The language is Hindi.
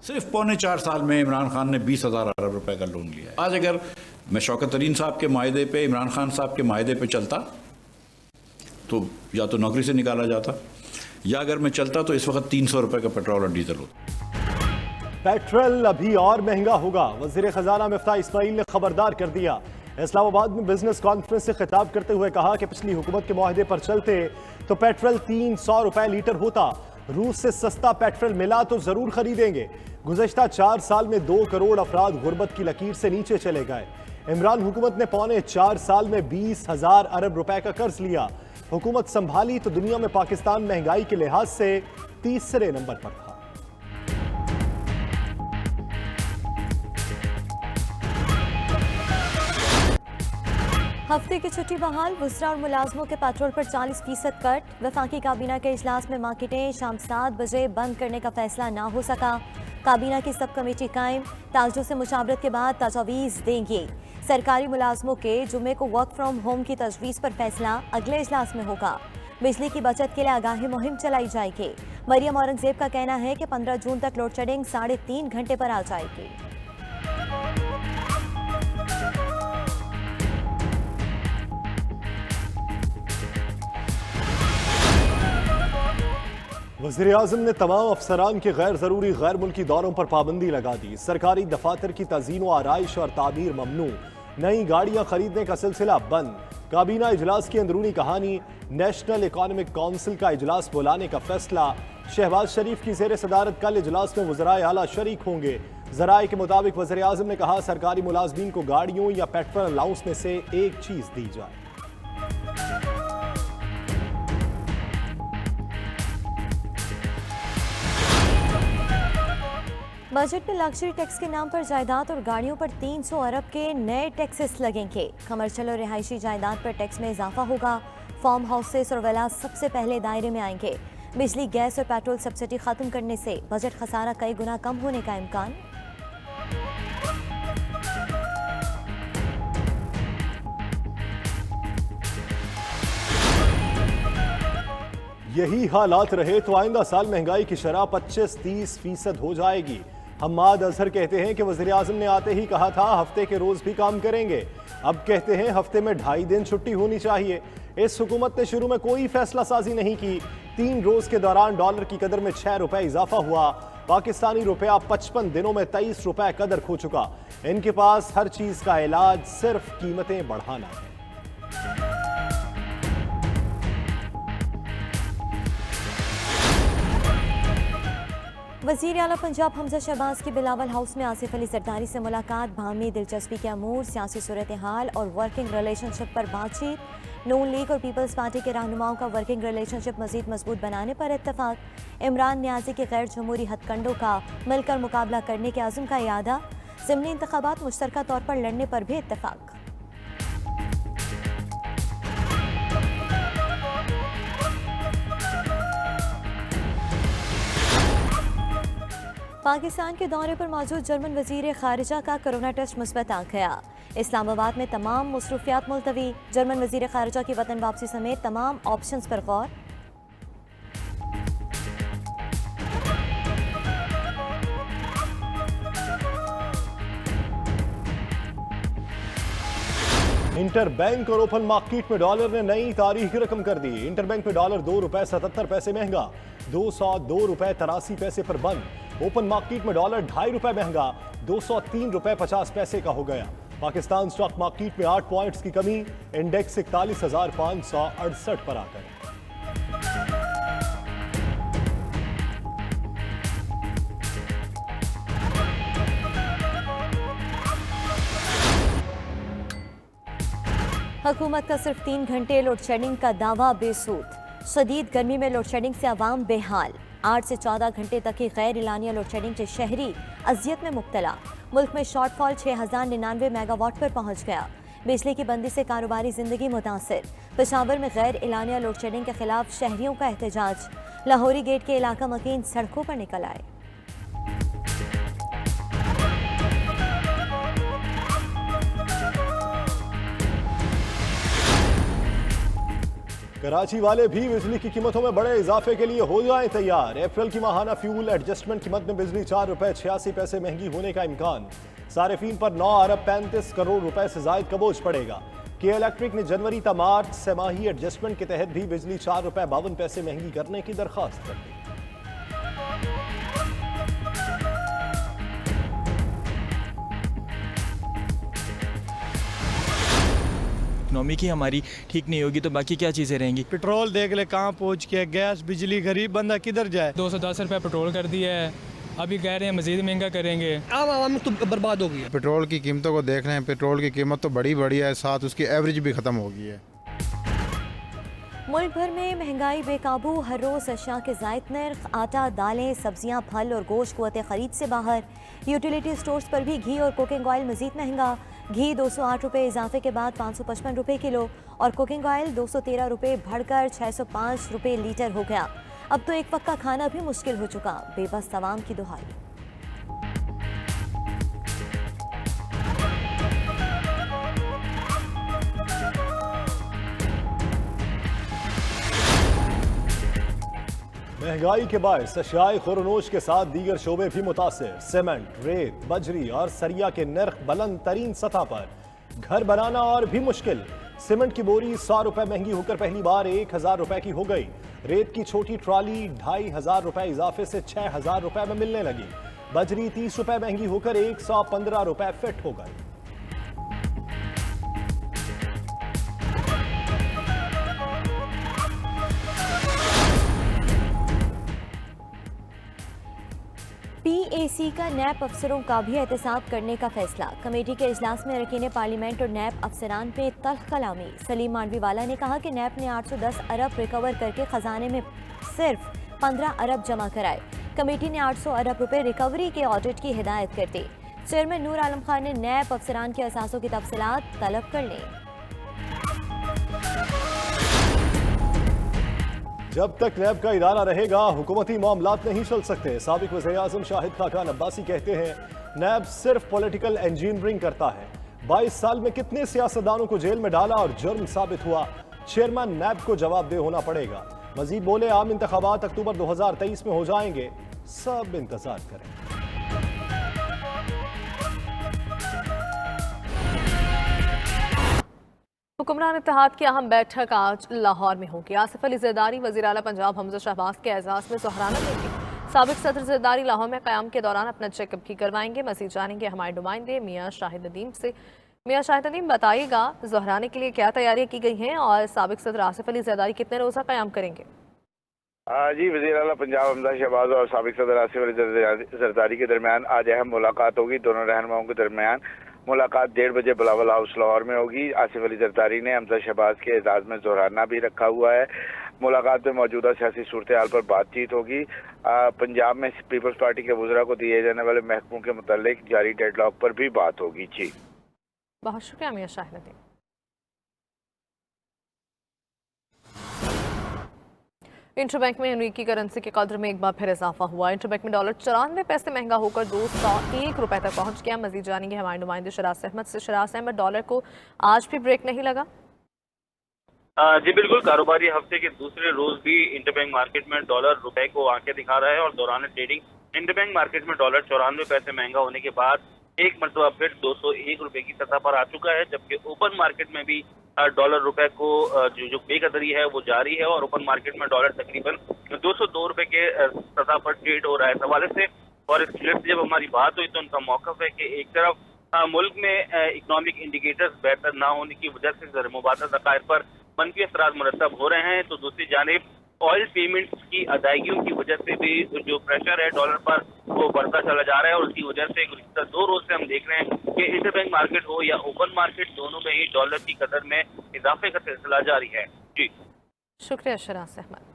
सिर्फ 3.25 साल में इमरान खान ने 20,000 अरब रुपए का लोन लिया है। आज अगर मैं शौकत तरीन साहब के मायदे पे, इमरान खान साहब के मायदे पे चलता तो या तो नौकरी से निकाला जाता, या अगर मैं चलता तो इस वक्त 300 रुपए का पेट्रोल और डीजल होता। पेट्रोल अभी और महंगा होगा, वजीर खजाना मिफ्ताह इस्माइल ने खबरदार कर दिया। इस्लामाबाद में बिजनेस कॉन्फ्रेंस से खिताब करते हुए कहा कि पिछली हुकूमत के मुआहदे पर चलते तो पेट्रोल 300 रुपए लीटर होता। रूस से सस्ता पेट्रोल मिला तो जरूर खरीदेंगे। गुज़श्ता 4 साल में 2 करोड़ अफराद गुर्बत की लकीर से नीचे चले गए। इमरान हुकूमत ने 4.25 साल में 20,000 अरब रुपए का कर्ज लिया। हुकूमत संभाली तो दुनिया में पाकिस्तान महंगाई के लिहाज से तीसरे नंबर पर था। हफ्ते की छुट्टी बहाल, वुज़रा और मुलाजमों के पेट्रोल पर 40% कट। वफाकी काबीना के इजलास में मार्केटें शाम 7 बजे बंद करने का फैसला ना हो सका। काबीना की सब कमेटी कायम, ताजों से मुशावरत के बाद तजवीज़ देंगे। सरकारी मुलाजमों के जुमे को वर्क फ्रॉम होम की तजवीज़ पर फैसला अगले इजलास में होगा। बिजली की बचत के लिए आगाही मुहिम चलाई जाएगी। मरियम औरंगजेब का कहना है कि 15 जून तक लोड शेडिंग 3.5 घंटे पर आ जाएगी। वज़ीर आज़म ने तमाम अफसरान के गैर ज़रूरी गैर मुल्की दौरों पर पाबंदी लगा दी। सरकारी दफातर की तज़ीन व आराइश और तामीर ममनू। नई गाड़ियाँ खरीदने का सिलसिला बंद। काबीना इजलास की अंदरूनी कहानी। नेशनल इकॉनमिक काउंसिल का इजलास बुलाने का फैसला। शहबाज शरीफ की ज़ेर सदारत कल इजलास में वज़राए आला शरीक होंगे। ज़राए के मुताबिक वज़ीर आज़म ने कहा सरकारी मुलाजमीन को गाड़ियों या पेट्रोल अलाउंस में से एक चीज़ दी जाए। बजट में लग्जरी टैक्स के नाम पर जायदाद और गाड़ियों पर 300 अरब के नए टैक्सेस लगेंगे। कमर्शियल और रिहायशी जायदाद पर टैक्स में इजाफा होगा। फार्म हाउसेस और विलास सबसे पहले दायरे में आएंगे। बिजली, गैस और पेट्रोल सब्सिडी खत्म करने से बजट खसारा कई गुना कम होने का इम्कान। यही हालात रहे तो आइंदा साल महंगाई की शरह 25-30% हो जाएगी। हम्माद अजहर कहते हैं कि वज़ीर आज़म ने आते ही कहा था हफ्ते के रोज भी काम करेंगे। अब कहते हैं हफ्ते में 2.5 दिन छुट्टी होनी चाहिए। इस हुकूमत ने शुरू में कोई फैसला साजी नहीं की। 3 रोज के दौरान डॉलर की कदर में 6 रुपए इजाफा हुआ। पाकिस्तानी रुपया 55 दिनों में 23 रुपए कदर खो चुका। इनके पास हर चीज का इलाज सिर्फ कीमतें बढ़ाना है। वज़ीर आला पंजाब हमजा शहबाज की बिलावल हाउस में आसिफ अली जरदारी से मुलाकात। बाहमी दिलचस्पी के अमूर, सियासी सूरत हाल और वर्किंग रिलेशनशिप पर बातचीत। नून लीग और पीपल्स पार्टी के रहनुमाओं का वर्किंग रिलेशनशिप मजीद मजबूत बनाने पर इत्तफाक। इमरान न्याजी के गैर जमहूरी हथकंडों का मिलकर मुकाबला करने के अज़्म का इरादा। ज़िमनी इंतखाबात मुश्तरका तौर पर लड़ने पर भी इत्तफाक। पाकिस्तान के दौरे पर मौजूद जर्मन वज़ीर ख़ारिजा का कोरोना टेस्ट मुस्बत आ गया। इस्लामाबाद में तमाम मसरूफियात मुलतवी। जर्मन वज़ीर ख़ारिजा की वतन वापसी समेत तमाम ऑप्शंस पर गौर। इंटर बैंक और ओपन मार्केट में डॉलर ने नई तारीख रकम कर दी। इंटर बैंक में डॉलर 2 रुपए 77 पैसे महंगा, 202 रुपए 83 पैसे पर बंद। ओपन मार्केट में डॉलर 2.5 रुपए महंगा, 203 रुपए 50 पैसे का हो गया। पाकिस्तान स्टॉक मार्केट में 8 पॉइंट्स की कमी, इंडेक्स 41,568 पर आ गया। हुकूमत का सिर्फ 3 घंटे लोड शेडिंग का दावा बेसूद। शदीद गर्मी में लोड शेडिंग से आवाम बेहाल। 8 से 14 घंटे तक की गैर एलानिया लोड शेडिंग से शहरी अजियत में मुब्तला। मुल्क में शॉर्टफॉल 6099 मेगावाट पर पहुंच गया। बिजली की बंदी से कारोबारी जिंदगी मुतासर। पेशावर में गैर एलानिया लोड शेडिंग के खिलाफ शहरियों का एहतजाज। लाहौरी गेट के इलाका मकीन सड़कों पर निकल आए। कराची वाले भी बिजली की कीमतों में बड़े इजाफे के लिए हो जाएं तैयार। अप्रैल की माहाना फ्यूल एडजस्टमेंट कीमत में बिजली 4 रुपए 86 पैसे महंगी होने का इम्कान। सारिफीन पर 9 अरब 35 करोड़ रुपए से जायद का बोझ पड़ेगा। के इलेक्ट्रिक ने जनवरी ता मार्च सेमाही एडजस्टमेंट के तहत भी बिजली 4 रुपए 52 पैसे महंगी करने की दरखास्त कर दी। इकोनॉमी की हमारी ठीक नहीं होगी तो बाकी क्या चीज़ें रहेंगी। पेट्रोल देख ले कहाँ पहुँच के, गैस बिजली, गरीब बंदा किधर जाए। 210 रुपये पेट्रोल कर दिया है, अभी कह रहे हैं मज़ीद महंगा करेंगे। आवाम तो बर्बाद हो गई है। पेट्रोल की कीमतों को देख रहे हैं, पेट्रोल की कीमत तो बड़ी है, साथ उसकी एवरेज भी ख़त्म हो गई है। मुल्क भर में महंगाई बेकाबू, हर रोज़ अशिया के ज़ायद नर्ख, आटा, दालें, सब्जियां, फल और गोश्त क़ुव्वत ख़रीद से बाहर। यूटिलिटी स्टोर्स पर भी घी और कुकिंग ऑयल मज़ीद महंगा। घी 208 रुपये इजाफे के बाद 555 रुपये किलो और कुकिंग ऑयल 213 रुपये बढ़कर 605 रुपये लीटर हो गया। अब तो एक वक्त का खाना भी मुश्किल हो चुका, बेबस तवाम की दुहाई। महंगाई के बायस अशियाए खुरनोश के साथ दीगर शोबे भी मुतासिर। सीमेंट, रेत, बजरी और सरिया के नर्ख बुलंद तरीन सतह पर। घर बनाना और भी मुश्किल। सीमेंट की बोरी 100 रुपए महंगी होकर पहली बार 1000 रुपए की हो गई। रेत की छोटी ट्राली 2500 रुपए इजाफे से 6000 रुपए में मिलने लगी। बजरी 30 रुपए महंगी होकर 115 रुपए फिट हो गई। PAC का नैब अफसरों का भी एहतसाब करने का फैसला। कमेटी के इजलास में अरकान पार्लियामेंट और नैब अफसरान पे तल्ख कलामी। सलीम मांडवीवाला ने कहा कि नैब ने 810 अरब रिकवर करके खजाने में सिर्फ 15 अरब जमा कराए। कमेटी ने 800 अरब रुपए रिकवरी के ऑडिट की हिदायत कर दी। चेयरमैन नूर आलम खान ने नैब अफसरान के असासों की तफसीलात तलब कर ली। जब तक नैब का इदारा रहेगा हुकूमती मामलात नहीं चल सकते। साबिक वज़ीर-ए-आज़म शाहिद खाकान अब्बासी कहते हैं नैब सिर्फ पॉलिटिकल इंजीनियरिंग करता है। 22 साल में कितने सियासतदानों को जेल में डाला और जुर्म साबित हुआ। चेयरमैन नैब को जवाबदेह होना पड़ेगा। मजीद बोले आम इंतखाबात अक्टूबर 2023 में हो जाएंगे, सब इंतजार करें। हुक्मरान इत्तेहाद की अहम बैठक आज लाहौर में होगी। आसिफ अली जरदारी वज़ीर आला पंजाब हमजा शहबाज के एजाज़ में सुहराना देंगे। साबिक सदर जरदारी लाहौर में क़याम के दौरान अपना चेकअप भी करवाएंगे। मज़ीद जानेंगे हमारे नुमाइंदे मियाँ शाहिद नदीम से। मियाँ शाहिद नदीम, बताइएगा सुहराने के लिए क्या तैयारियाँ की गई हैं और साबिक सदर आसिफ अली जरदारी कितने रोज़ा क़याम करेंगे? जी, वज़ीर आला पंजाब हमजा शहबाज और साबिक सदर आसिफ अली जरदारी के दरमियान आज अहम मुलाकात होगी। दोनों रहनुमाओं के दरमियान मुलाकात 1:30 बजे बिलावल हाउस लाहौर में होगी। आसिफ अली जरदारी ने हमजा शहबाज के एजाज़ में जोहराना भी रखा हुआ है। मुलाकात में मौजूदा सियासी सूरत हाल पर बातचीत होगी। पंजाब में पीपल्स पार्टी के वज़रा को दिए जाने वाले महकमों के मुतालिक जारी डेडलॉक पर भी बात होगी। जी, बहुत शुक्रिया मियाँ शाहिद नदीम। इंटरबैंक में अमेरिकी करेंसी के कदर में एक बार फिर इजाफा हुआ। इंटरबैंक में डॉलर 94 पैसे महंगा होकर 201 रुपए तक पहुंच गया। मजीद जानेंगे हमारे नुमाइंदे शरास अहमद से। शरास अहमद, डॉलर को आज भी ब्रेक नहीं लगा? जी बिल्कुल, कारोबारी हफ्ते के दूसरे रोज भी इंटरबैंक मार्केट में डॉलर रुपए को आंखें दिखा रहा है और दौरान ट्रेडिंग इंटरबैंक मार्केट में डॉलर 94 पैसे महंगा होने के बाद एक मरतबा फिर 201 रुपए की सतह पर आ चुका है। जबकि ओपन मार्केट में भी डॉलर रुपए को जो बेकदरी है वो जारी है और ओपन मार्केट में डॉलर तकरीबन 202 रुपए के सतह पर ट्रेड हो रहा है। इस हवाले से और इस से जब हमारी बात हुई तो उनका मौक़िफ़ है कि एक तरफ मुल्क में इकनॉमिक इंडिकेटर्स बेहतर ना होने की वजह से ज़र मुबादला ज़खायर पर मनफी असरात मुरतब हो रहे हैं, तो दूसरी जानिब ऑयल पेमेंट्स की अदायगियों की वजह से भी जो प्रेशर है डॉलर पर वो बढ़ता चला जा रहा है। और उसकी वजह से गुज़िश्ता 2 रोज से हम देख रहे हैं कि इंटरबैंक मार्केट हो या ओपन मार्केट, दोनों में ही डॉलर की कदर में इजाफे का सिलसिला जारी है। जी, शुक्रिया शरास अहमद।